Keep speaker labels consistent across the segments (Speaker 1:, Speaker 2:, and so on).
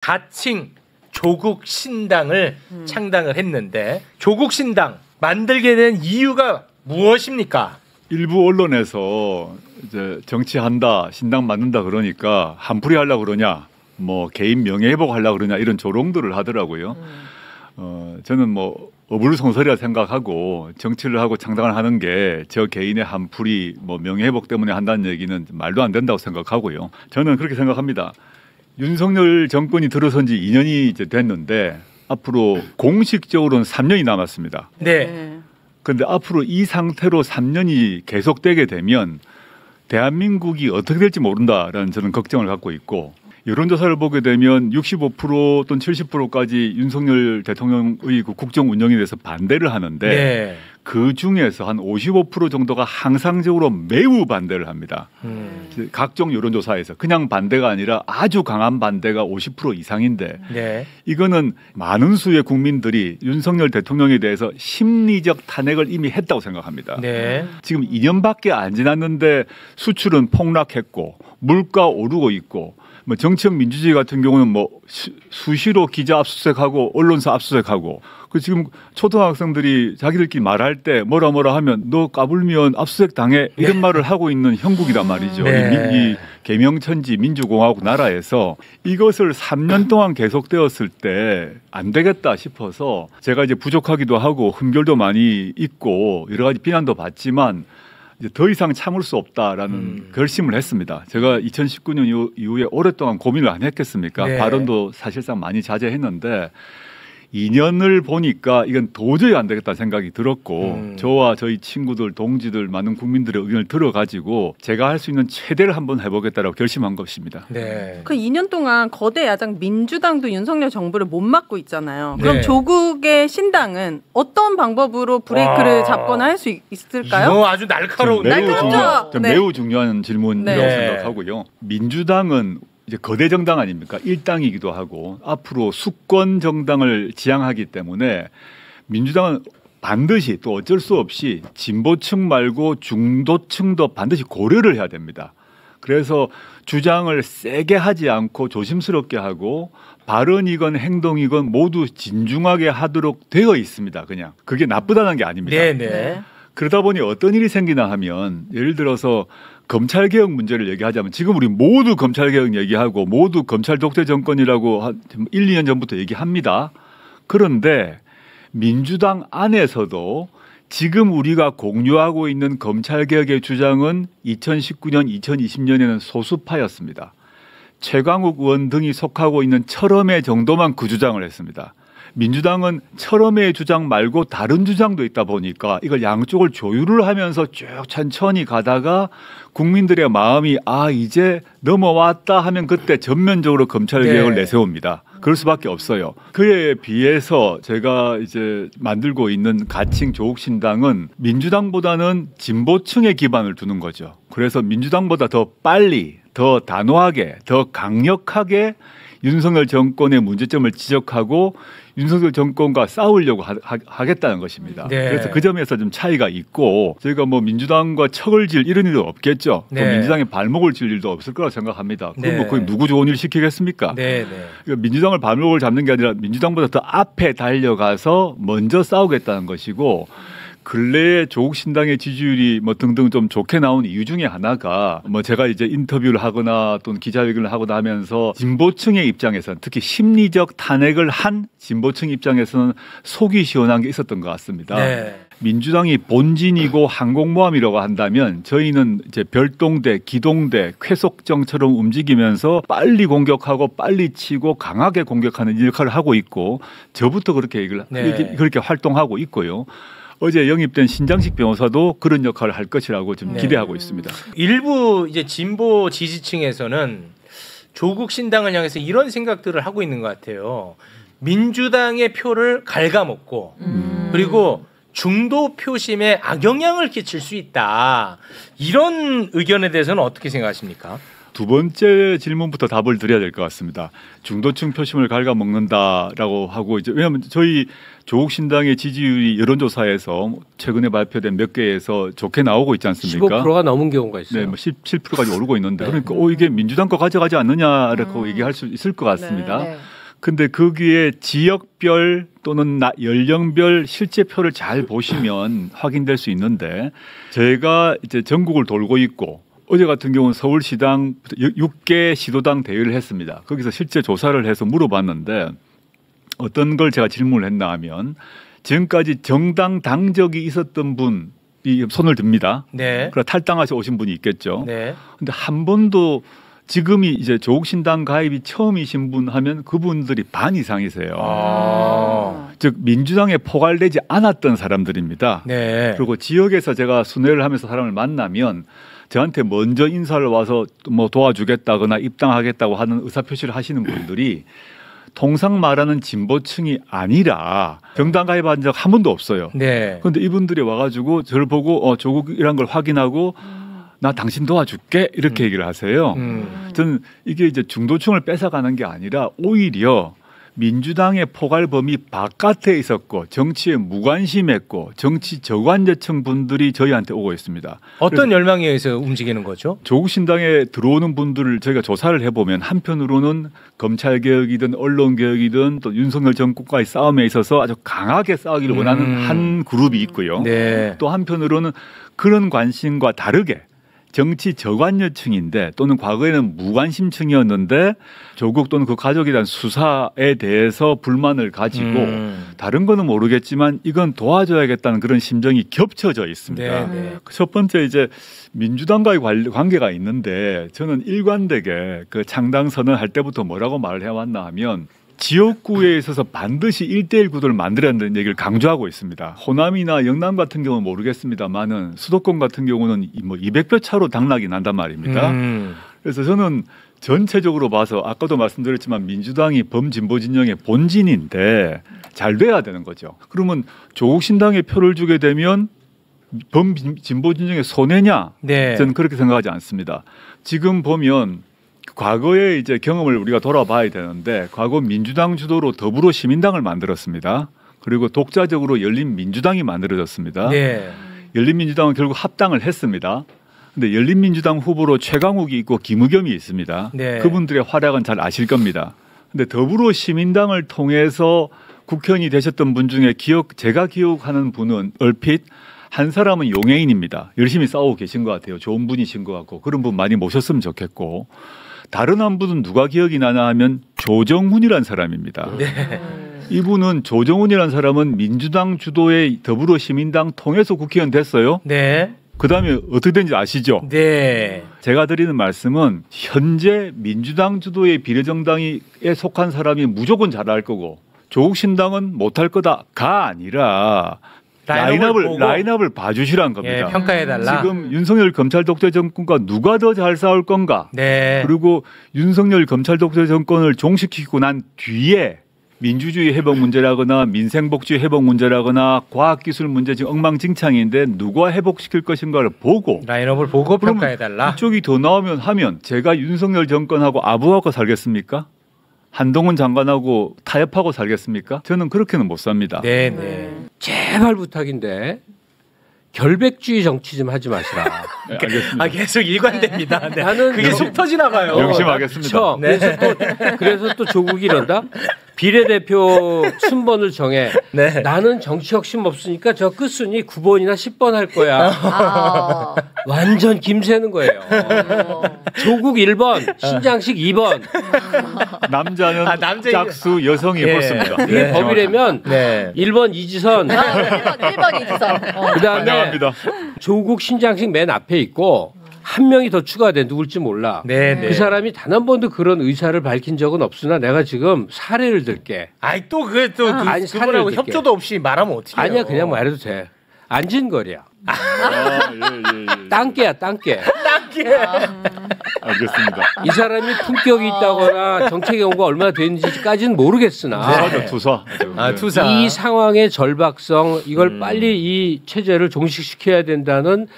Speaker 1: 가칭 조국 신당을 창당을 했는데 조국 신당 만들게 된 이유가 무엇입니까?
Speaker 2: 일부 언론에서 이제 정치한다, 신당 만든다 그러니까 한풀이 하려고 그러냐, 뭐 개인 명예회복 하려고 그러냐 이런 조롱들을 하더라고요. 저는 뭐 어불성설이라 생각하고 정치를 하고 창당을 하는 게 저 개인의 한풀이 뭐 명예회복 때문에 한다는 얘기는 말도 안 된다고 생각하고요. 저는 그렇게 생각합니다. 윤석열 정권이 들어선 지 2년이 이제 됐는데 앞으로 공식적으로는 3년이 남았습니다.
Speaker 1: 네.
Speaker 2: 그런데 앞으로 이 상태로 3년이 계속되게 되면 대한민국이 어떻게 될지 모른다라는 저는 걱정을 갖고 있고, 여론조사를 보게 되면 65% 또는 70%까지 윤석열 대통령의 그 국정 운영에 대해서 반대를 하는데
Speaker 1: 네.
Speaker 2: 그 중에서 한 55% 정도가 항상적으로 매우 반대를 합니다. 각종 여론조사에서 그냥 반대가 아니라 아주 강한 반대가 50% 이상인데
Speaker 1: 네.
Speaker 2: 이거는 많은 수의 국민들이 윤석열 대통령에 대해서 심리적 탄핵을 이미 했다고 생각합니다.
Speaker 1: 네.
Speaker 2: 지금 2년밖에 안 지났는데 수출은 폭락했고 물가 오르고 있고 뭐 정치적 민주주의 같은 경우는 뭐 수시로 기자 압수수색하고 언론사 압수수색하고 그 지금 초등학생들이 자기들끼리 말할 때 뭐라 하면 너 까불면 압수수색 당해 이런
Speaker 1: 네.
Speaker 2: 말을 하고 있는 형국이란 말이죠.
Speaker 1: 네.
Speaker 2: 이 개명천지 민주공화국 나라에서 이것을 3년 동안 계속되었을 때 안 되겠다 싶어서 제가 이제 부족하기도 하고 흠결도 많이 있고 여러 가지 비난도 받지만 이제 더 이상 참을 수 없다라는 결심을 했습니다. 제가 2019년 이후에 오랫동안 고민을 안 했겠습니까?
Speaker 1: 네.
Speaker 2: 발언도 사실상 많이 자제했는데 2년을 보니까 이건 도저히 안 되겠다는 생각이 들었고 저와 저희 친구들, 동지들, 많은 국민들의 의견을 들어가지고 제가 할 수 있는 최대를 한번 해보겠다라고 결심한 것입니다.
Speaker 1: 네.
Speaker 3: 그 2년 동안 거대 야당 민주당도 윤석열 정부를 못 막고 있잖아요. 그럼
Speaker 1: 네.
Speaker 3: 조국의 신당은 어떤 방법으로 브레이크를 잡거나 할 수 있을까요?
Speaker 1: 이거 아주 날카로운
Speaker 3: 날카롭죠? 네.
Speaker 2: 매우 중요한 질문이라고
Speaker 3: 네.
Speaker 2: 생각하고요. 민주당은 이제 거대 정당 아닙니까? 일당이기도 하고 앞으로 수권 정당을 지향하기 때문에 민주당은 반드시 또 어쩔 수 없이 진보층 말고 중도층도 반드시 고려를 해야 됩니다. 그래서 주장을 세게 하지 않고 조심스럽게 하고 발언이건 행동이건 모두 진중하게 하도록 되어 있습니다. 그냥 그게 나쁘다는 게 아닙니다.
Speaker 1: 네네.
Speaker 2: 그러다 보니 어떤 일이 생기나 하면 예를 들어서 검찰개혁 문제를 얘기하자면 지금 우리 모두 검찰개혁 얘기하고 모두 검찰 독재 정권이라고 한 1, 2년 전부터 얘기합니다. 그런데 민주당 안에서도 지금 우리가 공유하고 있는 검찰개혁의 주장은 2019년, 2020년에는 소수파였습니다. 최강욱 의원 등이 속하고 있는 철험회 정도만 그 주장을 했습니다. 민주당은 철험회의 주장 말고 다른 주장도 있다 보니까 이걸 양쪽을 조율을 하면서 쭉 천천히 가다가 국민들의 마음이 이제 넘어왔다 하면 그때 전면적으로 검찰개혁을
Speaker 1: 네.
Speaker 2: 내세웁니다. 그럴 수밖에 없어요. 그에 비해서 제가 이제 만들고 있는 가칭 조국신당은 민주당보다는 진보층에 기반을 두는 거죠. 그래서 민주당보다 더 빨리, 더 단호하게, 더 강력하게 윤석열 정권의 문제점을 지적하고 윤석열 정권과 싸우려고 하겠다는 것입니다.
Speaker 1: 네.
Speaker 2: 그래서 그 점에서 좀 차이가 있고 저희가 뭐 민주당과 척을 질 이런 일도 없겠죠.
Speaker 1: 네.
Speaker 2: 또 민주당의 발목을 질 일도 없을 거라고 생각합니다. 그럼
Speaker 1: 네.
Speaker 2: 뭐 거기 누구 좋은 일 시키겠습니까?
Speaker 1: 네네.
Speaker 2: 그러니까 민주당을 발목을 잡는 게 아니라 민주당보다 더 앞에 달려가서 먼저 싸우겠다는 것이고 근래에 조국 신당의 지지율이 뭐 등등 좀 좋게 나온 이유 중에 하나가 뭐 제가 이제 인터뷰를 하거나 또는 기자회견을 하거나 하면서 진보층의 입장에서는 특히 심리적 탄핵을 한 진보층 입장에서는 속이 시원한 게 있었던 것 같습니다.
Speaker 1: 네.
Speaker 2: 민주당이 본진이고 항공모함이라고 한다면 저희는 이제 별동대, 기동대, 쾌속정처럼 움직이면서 빨리 공격하고 빨리 치고 강하게 공격하는 이 역할을 하고 있고 저부터 그렇게 그렇게 활동하고 있고요. 어제 영입된 신장식 변호사도 그런 역할을 할 것이라고 좀 기대하고 있습니다.
Speaker 1: 일부 이제 진보 지지층에서는 조국 신당을 향해서 이런 생각들을 하고 있는 것 같아요. 민주당의 표를 갉아먹고 그리고 중도 표심에 악영향을 끼칠 수 있다. 이런 의견에 대해서는 어떻게 생각하십니까?
Speaker 2: 두 번째 질문부터 답을 드려야 될 것 같습니다. 중도층 표심을 갉아먹는다라고 하고 이제 왜냐하면 저희 조국 신당의 지지율이 여론조사에서 최근에 발표된 몇 개에서 좋게 나오고 있지 않습니까?
Speaker 4: 15%가 넘은 경우가 있어요.
Speaker 2: 네, 뭐 17%까지 오르고 있는데 그러니까 이게 민주당 거 가져가지 않느냐라고 얘기할 수 있을 것 같습니다.
Speaker 3: 네.
Speaker 2: 근데 거기에 지역별 또는 연령별 실제 표를 잘 보시면 확인될 수 있는데 제가 이제 전국을 돌고 있고 어제 같은 경우는 서울시당 6개 시도당 대회를 했습니다. 거기서 실제 조사를 해서 물어봤는데 어떤 걸 제가 질문을 했나 하면 지금까지 정당 당적이 있었던 분이 손을 듭니다.
Speaker 1: 네.
Speaker 2: 그럼 탈당하셔 오신 분이 있겠죠.
Speaker 1: 네.
Speaker 2: 근데 한 번도 지금이 이제 조국신당 가입이 처음이신 분 하면 그분들이 반 이상이세요. 즉 민주당에 포괄되지 않았던 사람들입니다.
Speaker 1: 네.
Speaker 2: 그리고 지역에서 제가 순회를 하면서 사람을 만나면 저한테 먼저 인사를 와서 뭐 도와주겠다거나 입당하겠다고 하는 의사표시를 하시는 분들이 통상 말하는 진보층이 아니라 정당 가입한 적 한 번도 없어요.
Speaker 1: 네.
Speaker 2: 그런데 이분들이 와가지고 저를 보고 조국이란 걸 확인하고 나 당신 도와줄게 이렇게 얘기를 하세요. 저는 이게 이제 중도층을 뺏어가는 게 아니라 오히려 민주당의 포괄 범위 바깥에 있었고 정치에 무관심했고 정치 저관여층 분들이 저희한테 오고 있습니다.
Speaker 1: 어떤 열망에 의해서 움직이는 거죠?
Speaker 2: 조국신당에 들어오는 분들을 저희가 조사를 해보면 한편으로는 검찰개혁이든 언론개혁이든 또 윤석열 정권과의 싸움에 있어서 아주 강하게 싸우기를 원하는 한 그룹이 있고요.
Speaker 1: 네.
Speaker 2: 또 한편으로는 그런 관심과 다르게 정치 저관여층인데 또는 과거에는 무관심층이었는데 조국 또는 그 가족에 대한 수사에 대해서 불만을 가지고 다른 거는 모르겠지만 이건 도와줘야겠다는 그런 심정이 겹쳐져 있습니다.
Speaker 1: 네.
Speaker 2: 첫 번째 이제 민주당과의 관계가 있는데 저는 일관되게 그 창당 선언할 때부터 뭐라고 말을 해왔나 하면 지역구에 있어서 반드시 1대1 구도를 만들어야 한다는 얘기를 강조하고 있습니다. 호남이나 영남 같은 경우는 모르겠습니다만은 수도권 같은 경우는 뭐 200표 차로 당락이 난단 말입니다. 그래서 저는 전체적으로 봐서 아까도 말씀드렸지만 민주당이 범진보 진영의 본진인데 잘 돼야 되는 거죠. 그러면 조국신당에 표를 주게 되면 범진보 진영의 손해냐?
Speaker 1: 네.
Speaker 2: 저는 그렇게 생각하지 않습니다. 지금 보면 과거의 이제 경험을 우리가 돌아봐야 되는데 과거 민주당 주도로 더불어 시민당을 만들었습니다. 그리고 독자적으로 열린민주당이 만들어졌습니다.
Speaker 1: 네.
Speaker 2: 열린민주당은 결국 합당을 했습니다. 근데 열린민주당 후보로 최강욱이 있고 김의겸이 있습니다.
Speaker 1: 네.
Speaker 2: 그분들의 활약은 잘 아실 겁니다. 근데 더불어 시민당을 통해서 국회의원이 되셨던 분 중에 제가 기억하는 분은 얼핏 한 사람은 용해인입니다. 열심히 싸우고 계신 것 같아요. 좋은 분이신 것 같고 그런 분 많이 모셨으면 좋겠고 다른 한 분은 누가 기억이 나나 하면 조정훈이라는 사람입니다.
Speaker 1: 네.
Speaker 2: 이분은 조정훈이라는 사람은 민주당 주도의 더불어시민당 통해서 국회의원 됐어요.
Speaker 1: 네.
Speaker 2: 그다음에 어떻게 된지 아시죠?
Speaker 1: 네.
Speaker 2: 제가 드리는 말씀은 현재 민주당 주도의 비례정당에 속한 사람이 무조건 잘할 거고 조국신당은 못할 거다가 아니라 라인업을 봐주시라는 겁니다.
Speaker 1: 예, 평가해달라.
Speaker 2: 지금 윤석열 검찰 독재 정권과 누가 더 잘 싸울 건가?
Speaker 1: 네.
Speaker 2: 그리고 윤석열 검찰 독재 정권을 종식시키고 난 뒤에 민주주의 회복 문제라거나 민생복지 회복 문제라거나 과학기술 문제 지금 엉망진창인데 누가 회복시킬 것인가를 보고
Speaker 1: 라인업을 보고 평가해달라.
Speaker 2: 그쪽이 더 나오면 하면 제가 윤석열 정권하고 아부하고 살겠습니까? 한동훈 장관하고 타협하고 살겠습니까? 저는 그렇게는 못 삽니다.
Speaker 1: 네.
Speaker 4: 제발 부탁인데 결백주의 정치 좀 하지 마시라.
Speaker 2: 네, 알겠습니다.
Speaker 1: 계속 일관됩니다. 네.
Speaker 4: 나는
Speaker 1: 그게 속 터지나 봐요.
Speaker 2: 명심하겠습니다.
Speaker 1: 네.
Speaker 4: 그래서 또 조국이 이런다. 비례대표 순번을 정해.
Speaker 1: 네.
Speaker 4: 나는 정치 혁신 없으니까 저 끝순위 9번이나 10번 할 거야. 완전 김새는 거예요. 조국 1번, 신장식 2번.
Speaker 2: 남자는 짝수, 여성이 예뻤습니다.
Speaker 4: 그게 법이라면
Speaker 1: 네.
Speaker 4: 1번 이지선.
Speaker 5: 1번 이지선.
Speaker 4: 그다음에
Speaker 2: 환영합니다.
Speaker 4: 조국 신장식 맨 앞에 있고 한 명이 더 추가돼 누굴지 몰라.
Speaker 1: 네.
Speaker 4: 그 사람이 단 한 번도 그런 의사를 밝힌 적은 없으나 내가 지금 사례를 들게.
Speaker 1: 아니 또 그분하고
Speaker 4: 사례를 들게.
Speaker 1: 협조도 없이 말하면 어떻게 해요?
Speaker 4: 아니야 그냥 말해도 돼. 안진거리야. 땅깨야 땅깨.
Speaker 2: 알겠습니다.
Speaker 4: 이 사람이 품격이 있다거나 정책 연구가 얼마나 되는지까지는 모르겠으나
Speaker 2: 투사.
Speaker 1: 투사.
Speaker 4: 이 상황의 절박성 이걸 빨리 이 체제를 종식시켜야 된다는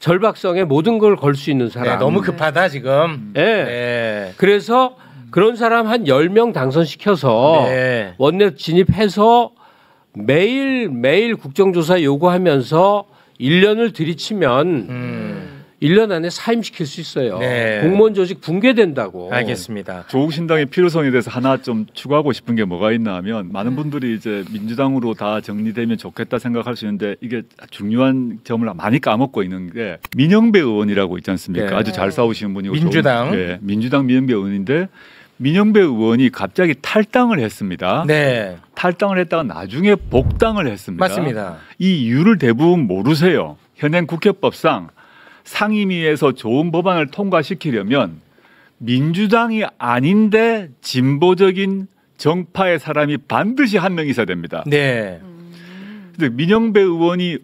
Speaker 4: 절박성에 모든 걸 걸 수 있는 사람.
Speaker 1: 네, 너무 급하다 지금.
Speaker 4: 네.
Speaker 1: 네.
Speaker 4: 그래서 그런 사람 한 10명 당선시켜서
Speaker 1: 네.
Speaker 4: 원내 진입해서 매일 국정조사 요구하면서 1년을 들이치면 1년 안에 사임시킬 수 있어요.
Speaker 1: 네.
Speaker 4: 공무원 조직 붕괴된다고.
Speaker 1: 알겠습니다.
Speaker 2: 조국 신당의 필요성에 대해서 하나 좀 추가하고 싶은 게 뭐가 있나 하면 많은 분들이 이제 민주당으로 다 정리되면 좋겠다 생각할 수 있는데 이게 중요한 점을 많이 까먹고 있는 게 민영배 의원이라고 있지 않습니까?
Speaker 1: 네.
Speaker 2: 아주 잘 싸우시는 분이고
Speaker 1: 민주당.
Speaker 2: 네, 민주당 민영배 의원인데 민영배 의원이 갑자기 탈당을 했습니다.
Speaker 1: 네,
Speaker 2: 탈당을 했다가 나중에 복당을 했습니다.
Speaker 1: 맞습니다.
Speaker 2: 이 이유를 대부분 모르세요. 현행 국회법상 상임위에서 좋은 법안을 통과시키려면 민주당이 아닌데 진보적인 정파의 사람이 반드시 한 명 있어야 됩니다.
Speaker 1: 네,
Speaker 2: 근데 민영배 의원이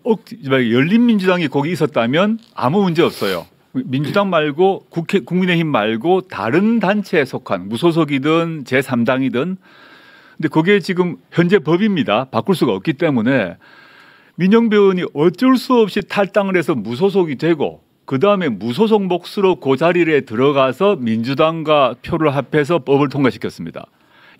Speaker 2: 열린민주당이 거기 있었다면 아무 문제 없어요. 민주당 말고 국민의힘 말고 다른 단체에 속한 무소속이든 제3당이든 근데 그게 지금 현재 법입니다. 바꿀 수가 없기 때문에 민영배 의원이 어쩔 수 없이 탈당을 해서 무소속이 되고 그다음에 무소속 몫으로 그 자리에 들어가서 민주당과 표를 합해서 법을 통과시켰습니다.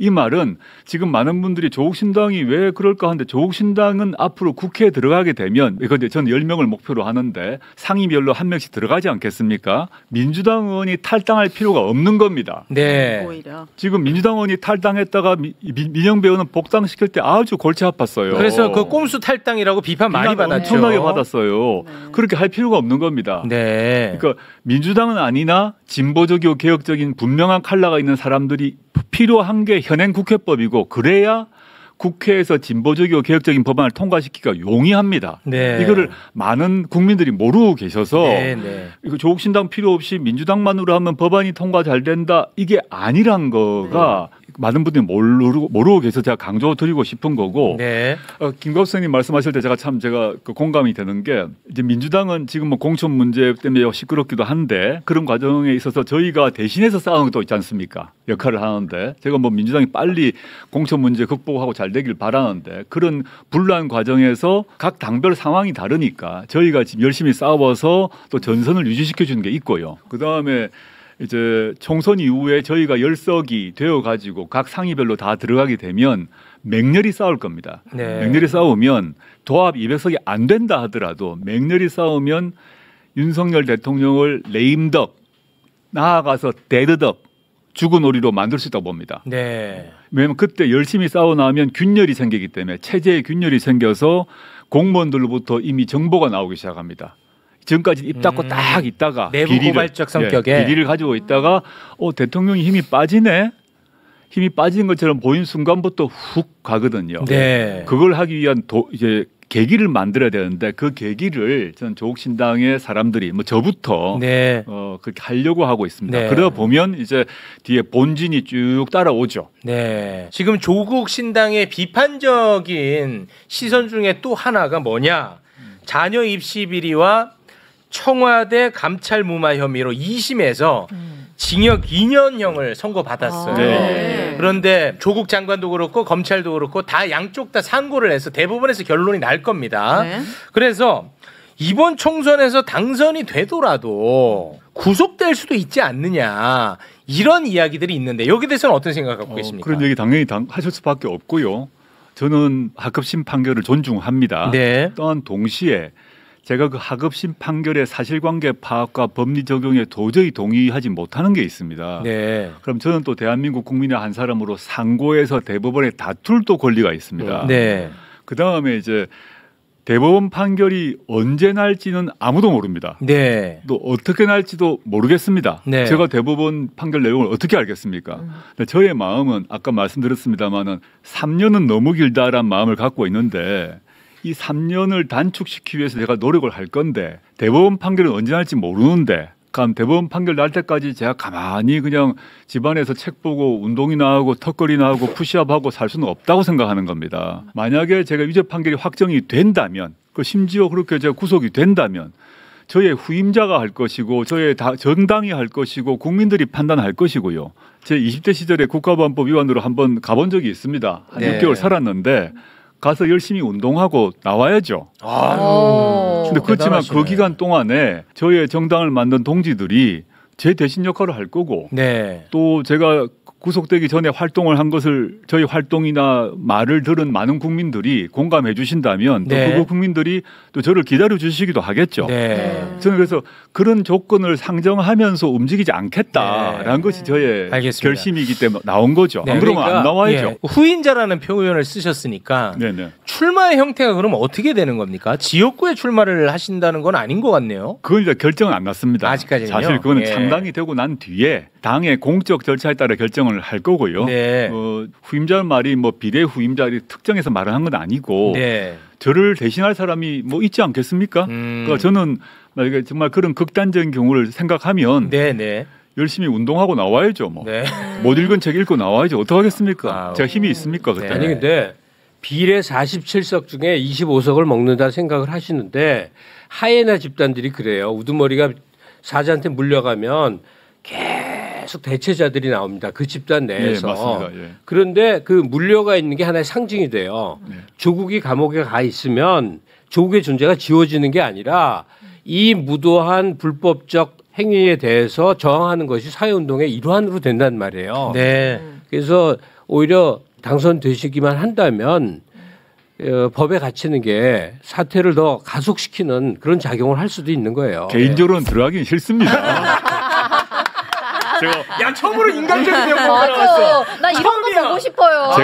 Speaker 2: 이 말은 지금 많은 분들이 조국 신당이 왜 그럴까 하는데 조국 신당은 앞으로 국회에 들어가게 되면 이건데 전 10명을 목표로 하는데 상임별로 한 명씩 들어가지 않겠습니까? 민주당 의원이 탈당할 필요가 없는 겁니다.
Speaker 1: 네.
Speaker 3: 오히려.
Speaker 2: 지금 민주당 의원이 탈당했다가 민영배 의원은 복당시킬 때 아주 골치 아팠어요.
Speaker 1: 그래서 그 꼼수 탈당이라고 비판 많이
Speaker 2: 비난
Speaker 1: 받았죠.
Speaker 2: 엄청나게 받았어요.
Speaker 3: 네.
Speaker 2: 그렇게 할 필요가 없는 겁니다.
Speaker 1: 네.
Speaker 2: 그러니까 민주당은 아니나 진보적이고 개혁적인 분명한 컬러가 있는 사람들이 필요한 게 현행 국회법이고 그래야 국회에서 진보적이고 개혁적인 법안을 통과시키기가 용이합니다.
Speaker 1: 네.
Speaker 2: 이거를 많은 국민들이 모르고 계셔서
Speaker 1: 네, 네.
Speaker 2: 이거 조국 신당 필요 없이 민주당만으로 하면 법안이 통과 잘 된다 이게 아니란 거가 많은 분들이 모르고 계셔서 제가 강조드리고 싶은 거고
Speaker 1: 네.
Speaker 2: 김갑수 선생님 말씀하실 때 제가 그 공감이 되는 게 이제 민주당은 지금 뭐 공천 문제 때문에 시끄럽기도 한데 그런 과정에 있어서 저희가 대신해서 싸우는 것도 있지 않습니까? 역할을 하는데 제가 뭐 민주당이 빨리 공천 문제 극복하고 잘 되길 바라는데 그런 분란 과정에서 각 당별 상황이 다르니까 저희가 지금 열심히 싸워서 또 전선을 유지시켜 주는 게 있고요. 그다음에 이제 총선 이후에 저희가 열석이 되어 가지고 각 상위별로 다 들어가게 되면 맹렬히 싸울 겁니다.
Speaker 1: 네.
Speaker 2: 맹렬히 싸우면 도합 200석이 안 된다 하더라도 맹렬히 싸우면 윤석열 대통령을 레임덕 나아가서 데드덕 죽은 오리로 만들 수 있다고 봅니다.
Speaker 1: 네.
Speaker 2: 왜냐하면 그때 열심히 싸워 나오면 균열이 생기기 때문에 체제에 균열이 생겨서 공무원들로부터 이미 정보가 나오기 시작합니다. 지금까지 입 닫고 딱 있다가
Speaker 1: 내부 고발적 성격의
Speaker 2: 비리를 가지고 있다가 대통령이 힘이 빠지네. 힘이 빠진 것처럼 보인 순간부터 훅 가거든요.
Speaker 1: 네.
Speaker 2: 그걸 하기 위한 이제 계기를 만들어야 되는데 그 계기를 전 조국 신당의 사람들이 뭐 저부터
Speaker 1: 네.
Speaker 2: 그렇게 하려고 하고 있습니다.
Speaker 1: 네.
Speaker 2: 그러다 보면 이제 뒤에 본진이 쭉 따라오죠.
Speaker 1: 네. 지금 조국 신당의 비판적인 시선 중에 또 하나가 뭐냐? 자녀 입시 비리와 청와대 감찰 무마 혐의로 2심에서 징역 2년형을 선고받았어요.
Speaker 2: 네.
Speaker 1: 그런데 조국 장관도 그렇고 검찰도 그렇고 다 양쪽 다 상고를 해서 대법원에서 결론이 날 겁니다.
Speaker 3: 네.
Speaker 1: 그래서 이번 총선에서 당선이 되더라도 구속될 수도 있지 않느냐 이런 이야기들이 있는데 여기에 대해서는 어떤 생각 갖고 계십니까?
Speaker 2: 그런 얘기 당연히 하실 수밖에 없고요. 저는 하급심 판결을 존중합니다.
Speaker 1: 네.
Speaker 2: 또한 동시에 제가 그 하급심 판결의 사실관계 파악과 법리 적용에 도저히 동의하지 못하는 게 있습니다.
Speaker 1: 네.
Speaker 2: 그럼 저는 또 대한민국 국민의 한 사람으로 상고에서 대법원에 다툴 또 권리가 있습니다.
Speaker 1: 네.
Speaker 2: 그 다음에 이제 대법원 판결이 언제 날지는 아무도 모릅니다.
Speaker 1: 네.
Speaker 2: 또 어떻게 날지도 모르겠습니다.
Speaker 1: 네.
Speaker 2: 제가 대법원 판결 내용을 어떻게 알겠습니까? 근데 저의 마음은 아까 말씀드렸습니다마는 3년은 너무 길다라는 마음을 갖고 있는데 이 3년을 단축시키기 위해서 제가 노력을 할 건데 대법원 판결은 언제 날지 모르는데 그럼 대법원 판결 날 때까지 제가 가만히 그냥 집안에서 책 보고 운동이나 하고 턱걸이나 하고 푸시업하고 살 수는 없다고 생각하는 겁니다. 만약에 제가 유죄 판결이 확정이 된다면 심지어 그렇게 제가 구속이 된다면 저의 후임자가 할 것이고 저의 정당이 할 것이고 국민들이 판단할 것이고요. 제 20대 시절에 국가보안법 위반으로 한번 가본 적이 있습니다. 한
Speaker 1: 네.
Speaker 2: 6개월 살았는데 가서 열심히 운동하고 나와야죠. 근데 그렇지만
Speaker 1: 대단하시네.
Speaker 2: 그 기간 동안에 저의 정당을 만든 동지들이 제 대신 역할을 할 거고
Speaker 1: 네.
Speaker 2: 또 제가 구속되기 전에 활동을 한 것을 저희 활동이나 말을 들은 많은 국민들이 공감해 주신다면 또
Speaker 1: 네.
Speaker 2: 그 국민들이 또 저를 기다려 주시기도 하겠죠.
Speaker 1: 네.
Speaker 2: 저는 그래서 그런 조건을 상정하면서 움직이지 않겠다라는
Speaker 1: 네.
Speaker 2: 것이 저의
Speaker 1: 알겠습니다.
Speaker 2: 결심이기 때문에 나온 거죠.
Speaker 1: 네,
Speaker 2: 안 그러면
Speaker 4: 그러니까,
Speaker 2: 안 나와야죠.
Speaker 1: 예, 후임자라는 표현을 쓰셨으니까
Speaker 2: 네네.
Speaker 1: 출마의 형태가 그럼 어떻게 되는 겁니까? 지역구에 출마를 하신다는 건 아닌 것 같네요.
Speaker 2: 그건 이제 결정은 안 났습니다.
Speaker 1: 아직까지는요?
Speaker 2: 사실 그거는
Speaker 1: 예.
Speaker 2: 창당이 되고 난 뒤에 당의 공적 절차에 따라 결정을 할 거고요.
Speaker 1: 네.
Speaker 2: 후임자 말이 뭐 비례 후임자를 특정해서 말을 한 건 아니고
Speaker 1: 네.
Speaker 2: 저를 대신할 사람이 뭐 있지 않겠습니까? 그러니까 저는 만약에 정말 그런 극단적인 경우를 생각하면
Speaker 1: 네.
Speaker 2: 열심히 운동하고 나와야죠. 뭐.
Speaker 1: 네.
Speaker 2: 못 읽은 책 읽고 나와야죠. 어떡하겠습니까?
Speaker 1: 아,
Speaker 2: 제가 힘이 있습니까? 그때.
Speaker 1: 네.
Speaker 4: 아니 근데 비례 47석 중에 25석을 먹는다 생각을 하시는데 하이에나 집단들이 그래요. 우두머리가 사자한테 물려가면 계속 대체자들이 나옵니다. 그 집단 내에서.
Speaker 2: 예, 맞습니다. 예.
Speaker 4: 그런데 그 물려가 있는 게 하나의 상징이 돼요.
Speaker 2: 네.
Speaker 4: 조국이 감옥에 가 있으면 조국의 존재가 지워지는 게 아니라 이 무도한 불법적 행위에 대해서 저항하는 것이 사회운동의 일환으로 된단 말이에요.
Speaker 1: 네.
Speaker 4: 그래서 오히려 당선되시기만 한다면 법에 갇히는 게 사태를 더 가속시키는 그런 작용을 할 수도 있는 거예요.
Speaker 2: 개인적으로는 들어가긴 싫습니다. 제가
Speaker 1: 야 처음으로 인간적인 대우가
Speaker 5: 맞아. 나 이런 거 보고 싶어요.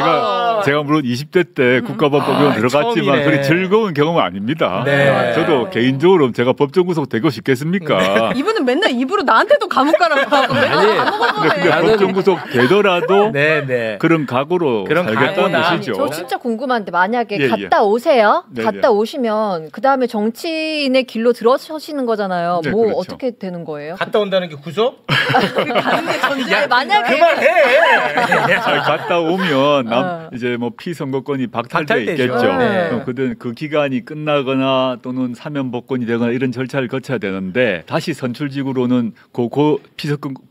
Speaker 2: 제가 물론 20대 때 국가법법위원 들어갔지만
Speaker 1: 처음이네.
Speaker 2: 그리 즐거운 경험은 아닙니다.
Speaker 1: 네.
Speaker 2: 저도 개인적으로 제가 법정 구속 되고 싶겠습니까?
Speaker 3: 이분은 맨날 입으로 나한테도 감옥 가라고 하고 맨날
Speaker 4: 아니,
Speaker 2: 근데
Speaker 4: 나는-
Speaker 2: 법정 구속 되더라도
Speaker 1: 네.
Speaker 2: 그런 각오로
Speaker 1: 그런
Speaker 2: 살겠다는
Speaker 1: 각오다.
Speaker 5: 아니,
Speaker 2: 것이죠.
Speaker 5: 저 진짜 궁금한데 만약에
Speaker 2: 예, 예.
Speaker 5: 갔다 오세요.
Speaker 2: 네,
Speaker 5: 갔다 오시면 그 다음에 정치인의 길로 들어서시는 거잖아요.
Speaker 2: 네,
Speaker 5: 뭐
Speaker 2: 그렇죠.
Speaker 5: 어떻게 되는 거예요?
Speaker 1: 갔다 온다는 게 구속?
Speaker 5: 아니, 만약에
Speaker 1: 그만해.
Speaker 2: 갔다 오면
Speaker 5: 어.
Speaker 2: 이제 뭐 피선거권이 박탈돼
Speaker 1: 박탈되죠.
Speaker 2: 있겠죠.
Speaker 1: 네.
Speaker 2: 그럼 그 기간이 끝나거나 또는 사면 복권이 되거나 이런 절차를 거쳐야 되는데 다시 선출직으로는 그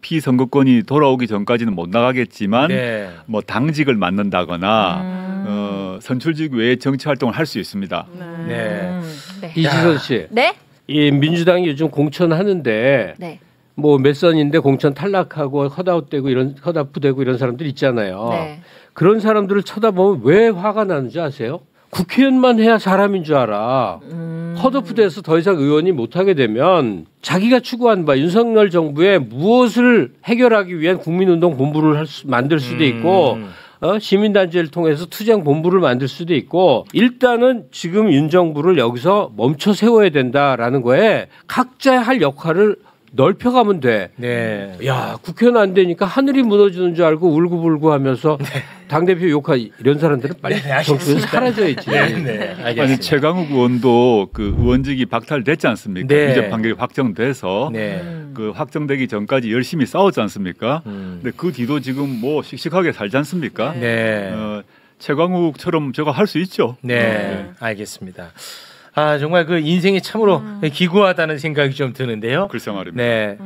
Speaker 2: 피선거권이 돌아오기 전까지는 못 나가겠지만
Speaker 1: 네.
Speaker 2: 뭐 당직을 맡는다거나 선출직 외에 정치 활동을 할 수 있습니다.
Speaker 1: 네.
Speaker 5: 네.
Speaker 4: 이지선 씨,
Speaker 5: 네?
Speaker 4: 이 민주당이 요즘 공천하는데
Speaker 5: 네.
Speaker 4: 뭐 몇 선인데 공천 탈락하고 컷아웃되고 컷아프되고 이런 사람들 있잖아요.
Speaker 5: 네.
Speaker 4: 그런 사람들을 쳐다보면 왜 화가 나는지 아세요? 국회의원만 해야 사람인 줄 알아. 컷오프돼서 더 이상 의원이 못하게 되면 자기가 추구한 바 윤석열 정부의 무엇을 해결하기 위한 국민운동 본부를 만들 수도 있고 시민단체를 통해서 투쟁 본부를 만들 수도 있고 일단은 지금 윤 정부를 여기서 멈춰 세워야 된다라는 거에 각자 할 역할을 넓혀가면 돼.
Speaker 1: 네.
Speaker 4: 야, 국회의원 안 되니까 하늘이 무너지는 줄 알고 울고불고 하면서 당대표 욕하 이런 사람들은 빨리 정치에서 사라져야지.
Speaker 1: 네. 알겠습니다.
Speaker 2: 아니 최강욱 의원도 그 의원직이 박탈됐지 않습니까?
Speaker 1: 네.
Speaker 2: 유죄 판결이 확정돼서
Speaker 1: 네.
Speaker 2: 그 확정되기 전까지 열심히 싸웠지 않습니까? 근데 그 뒤도 지금 뭐 씩씩하게 살지 않습니까?
Speaker 1: 네.
Speaker 2: 최강욱처럼 제가 할 수 있죠.
Speaker 1: 네. 알겠습니다. 아 정말 그 인생이 참으로 기구하다는 생각이 좀 드는데요.
Speaker 2: 글쎄 말입니다.
Speaker 1: 네.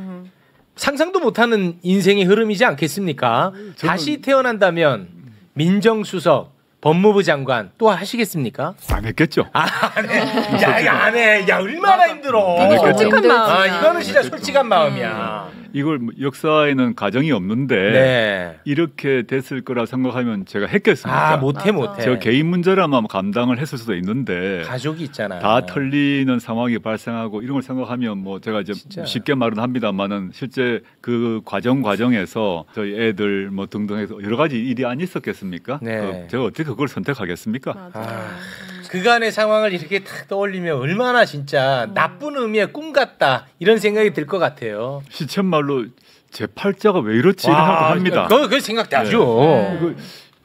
Speaker 1: 상상도 못하는 인생의 흐름이지 않겠습니까? 다시 태어난다면 민정수석, 법무부 장관 또 하시겠습니까?
Speaker 2: 안 했겠죠.
Speaker 1: 안 해. 야 얼마나 힘들어.
Speaker 2: 안 했겠죠.
Speaker 3: 솔직한 마음.
Speaker 1: 아 이거는 진짜 솔직한 마음이야.
Speaker 2: 이걸 역사에는 가정이 없는데
Speaker 1: 네.
Speaker 2: 이렇게 됐을 거라 생각하면 제가 했겠습니까?
Speaker 1: 아 못해.
Speaker 2: 저 개인 문제라면 감당을 했을 수도 있는데
Speaker 1: 가족이 있잖아.
Speaker 2: 다 털리는 상황이 발생하고 이런 걸 생각하면 뭐 제가 이제
Speaker 1: 진짜.
Speaker 2: 쉽게 말은 합니다만은 실제 그 과정에서 저희 애들 뭐 등등 해서 여러 가지 일이 안 있었겠습니까?
Speaker 1: 네.
Speaker 2: 제가 어떻게 그걸 선택하겠습니까?
Speaker 1: 아, 그간의 상황을 이렇게 탁 떠올리면 얼마나 진짜 나쁜 의미의 꿈 같다 이런 생각이 들 것 같아요.
Speaker 2: 시쳇말로 제 팔자가 왜 이렇지 이런 생각도 합니다.
Speaker 1: 그거 생각나죠.
Speaker 2: 이거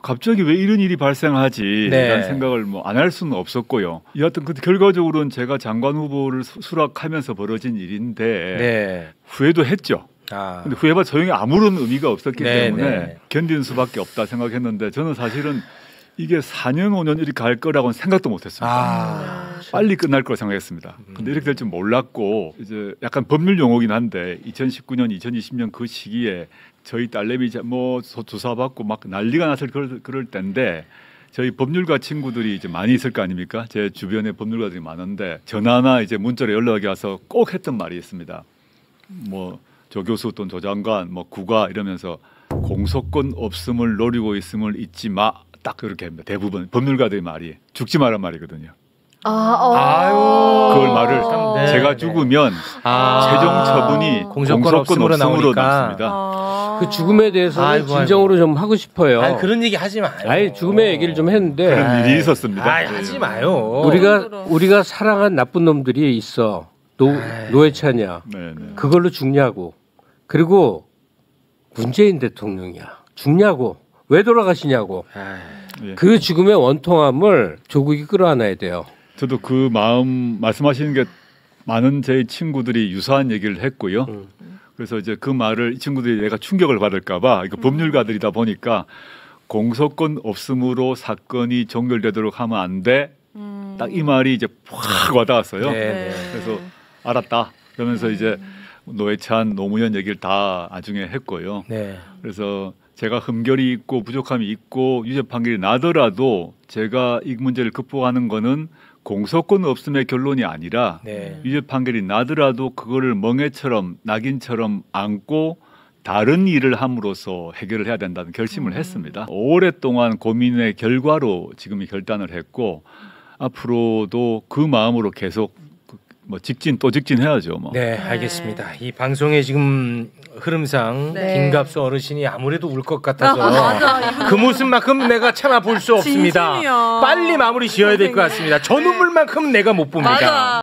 Speaker 2: 갑자기 왜 이런 일이 발생하지?
Speaker 1: 네.
Speaker 2: 라는 생각을 뭐 안 할 수는 없었고요. 여하튼 그 결과적으로는 제가 장관 후보를 수락하면서 벌어진 일인데
Speaker 1: 네.
Speaker 2: 후회도 했죠.
Speaker 1: 아,
Speaker 2: 근데 후회가 소용이 아무런 의미가 없었기
Speaker 1: 네,
Speaker 2: 때문에
Speaker 1: 네.
Speaker 2: 견디는 수밖에 없다 생각했는데 저는 사실은 이게 4년 5년 이렇게 갈 거라고는 생각도 못했습니다.
Speaker 1: 아,
Speaker 2: 빨리 끝날 거라 생각했습니다. 근데 이렇게 될 줄 몰랐고 이제 약간 법률 용어긴 한데 2019년 2020년 그 시기에 저희 딸내미 뭐 조사받고 막 난리가 났을 그럴 때인데 저희 법률가 친구들이 이제 많이 있을 거 아닙니까? 제 주변에 법률가들이 많은데 전화나 이제 문자로 연락이 와서 꼭 했던 말이 있습니다. 뭐 조 교수 또는 조 장관 뭐 국가 이러면서 공소권 없음을 노리고 있음을 잊지 마. 딱 그렇게 합니다. 대부분 법률가들의 말이 죽지 마란 말이거든요.
Speaker 1: 아유.
Speaker 2: 그걸 말을
Speaker 1: 네.
Speaker 2: 제가 죽으면 최종 처분이 공소권 없음으로 남습니다.
Speaker 4: 그 죽음에 대해서는
Speaker 1: 아이고,
Speaker 4: 진정으로 좀 하고 싶어요.
Speaker 1: 아니, 그런 얘기 하지 마요.
Speaker 4: 아니 죽음의 얘기를 좀 했는데
Speaker 2: 그런 일이 있었습니다.
Speaker 1: 아이, 하지 마요.
Speaker 4: 우리가 사랑한 나쁜 놈들이 있어. 노회찬이야.
Speaker 2: 네네.
Speaker 4: 그걸로 죽냐고. 그리고 문재인 대통령이야. 죽냐고. 왜 돌아가시냐고.
Speaker 2: 예.
Speaker 4: 그 죽음의 원통함을 조국이 끌어안아야 돼요.
Speaker 2: 저도 그 마음 말씀하시는 게 많은 제 친구들이 유사한 얘기를 했고요. 그래서 이제 그 말을 이 친구들이 내가 충격을 받을까봐 이거 법률가들이다 보니까 공소권 없음으로 사건이 종결되도록 하면 안 돼. 딱 이 말이 이제 확 와닿았어요.
Speaker 1: 네.
Speaker 2: 그래서 알았다. 그러면서 이제 노회찬, 노무현 얘기를 다 나중에 했고요.
Speaker 1: 네.
Speaker 2: 그래서 제가 흠결이 있고 부족함이 있고 유죄 판결이 나더라도 제가 이 문제를 극복하는 거는 공소권 없음의 결론이 아니라
Speaker 1: 네.
Speaker 2: 유죄 판결이 나더라도 그거를 멍해처럼 낙인처럼 안고 다른 일을 함으로써 해결을 해야 된다는 결심을 했습니다. 오랫동안 고민의 결과로 지금 이 결단을 했고 앞으로도 그 마음으로 계속 뭐 직진 또 직진해야죠. 뭐.
Speaker 1: 네, 알겠습니다. 이 방송의 지금 흐름상
Speaker 3: 네.
Speaker 1: 김갑수 어르신이 아무래도 울 것 같아서
Speaker 3: 맞아.
Speaker 1: 그 모습만큼 내가 참아 볼 수 없습니다.
Speaker 3: 진심이야.
Speaker 1: 빨리 마무리 지어야 될 것 같습니다. 저 눈물만큼 내가 못 봅니다.
Speaker 3: 맞아.